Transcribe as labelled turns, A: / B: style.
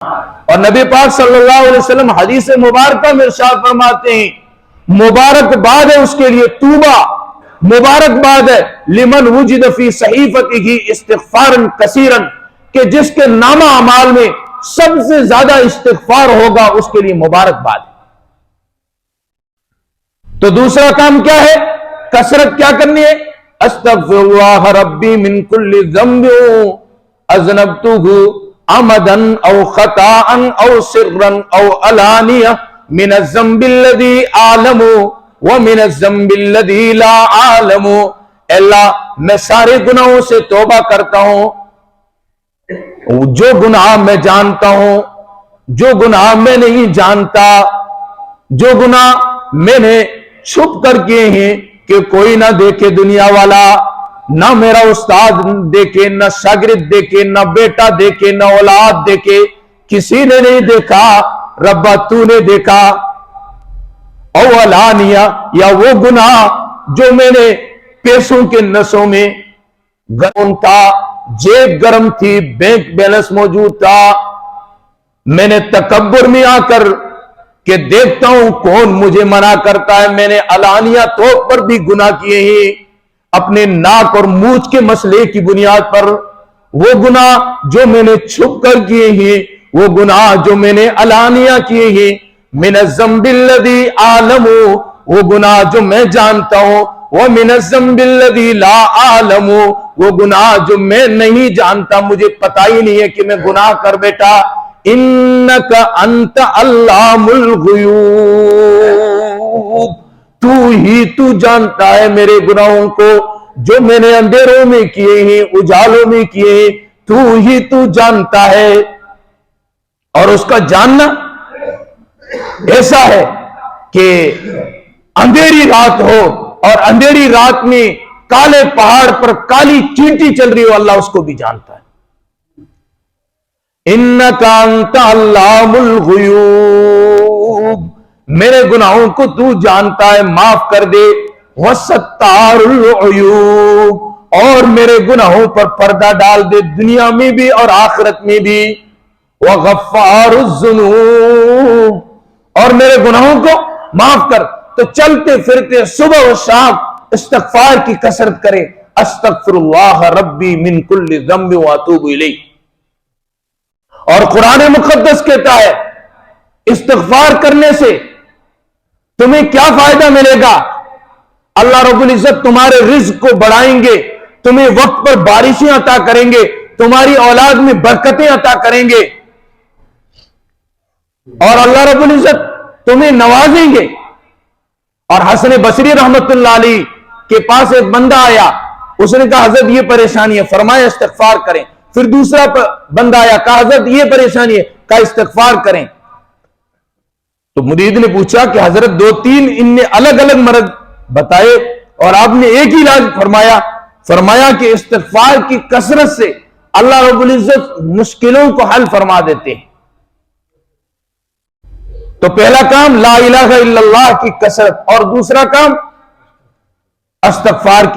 A: اور نبی پاک صلی اللہ علیہ وسلم حدیث مبارکہ میں ارشاد فرماتے ہیں مبارکباد ہے اس کے لیے توبہ، مبارکباد ہے لمن وجد فی صحیفتہ استغفارا کثیرا، کہ جس کے نامہ اعمال میں سب سے زیادہ استغفار ہوگا اس کے لیے مبارکباد ہے۔ تو دوسرا کام کیا ہے؟ کثرت کیا کرنی ہے؟ استغفر اللہ ربی من کل ذنب اذنبتہ عمدا او خطاء او سرا او علانیہ من الذنب الذی اعلم ومن الذنب الذی لا اعلم۔ اے اللہ میں سارے گناہوں سے توبہ کرتا ہوں، جو گناہ میں جانتا ہوں، جو گناہ میں نہیں جانتا، جو گناہ میں نے چھپ کر کیے ہیں کہ کوئی نہ دیکھے، دنیا والا نہ میرا استاد دیکھے، نہ شاگرد دیکھے، نہ بیٹا دیکھے، نہ اولاد دیکھے، کسی نے نہیں دیکھا، ربا تو نے دیکھا۔ او علانیہ، یا وہ گناہ جو میں نے پیسوں کے نسوں میں گرم تھا، جیب گرم تھی، بینک بیلنس موجود تھا، میں نے تکبر میں آ کر کہ دیکھتا ہوں کون مجھے منع کرتا ہے، میں نے علانیہ طور پر بھی گناہ کیے ہیں، اپنے ناک اور مونچھ کے مسئلے کی بنیاد پر۔ وہ گناہ جو میں نے چھپ کر کیے ہیں، وہ گناہ جو میں نے علانیہ کیے ہیں، من الذنب الذی اعلم، وہ گناہ جو میں جانتا ہوں، ومن الذنب الذی لا اعلم، وہ گناہ جو میں نہیں جانتا، مجھے پتہ ہی نہیں ہے کہ میں گناہ کر بیٹا۔ انک انت علام الغیوب، تو جانتا ہے میرے گناہوں کو، جو میں نے اندھیروں میں کیے ہیں، اجالوں میں کیے ہیں، تو جانتا ہے۔ اور اس کا جاننا ایسا ہے کہ اندھیری رات ہو اور اندھیری رات میں کالے پہاڑ پر کالی چینٹی چل رہی ہو، اللہ اس کو بھی جانتا ہے۔ انک انت علام الغیوب، میرے گناہوں کو تو جانتا ہے، معاف کر دے۔ وستار العیوب، اور میرے گناہوں پر پردہ ڈال دے، دنیا میں بھی اور آخرت میں بھی۔ وغفار الذنوب، اور میرے گناہوں کو معاف کر۔ تو چلتے پھرتے صبح و شام استغفار کی کثرت کرے، استغفر اللہ ربی من کل ذنب واتوب الیہ۔ اور قرآن مقدس کہتا ہے استغفار کرنے سے تمہیں کیا فائدہ ملے گا؟ اللہ رب العزت تمہارے رزق کو بڑھائیں گے، تمہیں وقت پر بارشیں عطا کریں گے، تمہاری اولاد میں برکتیں عطا کریں گے، اور اللہ رب العزت تمہیں نوازیں گے۔ اور حسن بصری رحمت اللہ علیہ کے پاس ایک بندہ آیا، اس نے کہا حضرت یہ پریشانی ہے، فرمایا استغفار کریں۔ پھر دوسرا بندہ آیا، کہا حضرت یہ پریشانی ہے، کہا استغفار کریں۔ تو مرید نے پوچھا کہ حضرت دو تین ان نے الگ الگ مرض بتائے اور آپ نے ایک ہی علاج فرمایا، فرمایا کہ استغفار کی کثرت سے اللہ رب العزت مشکلوں کو حل فرما دیتے ہیں۔ تو پہلا کام لا الہ الا اللہ کی کثرت، اور دوسرا کام استغفار کی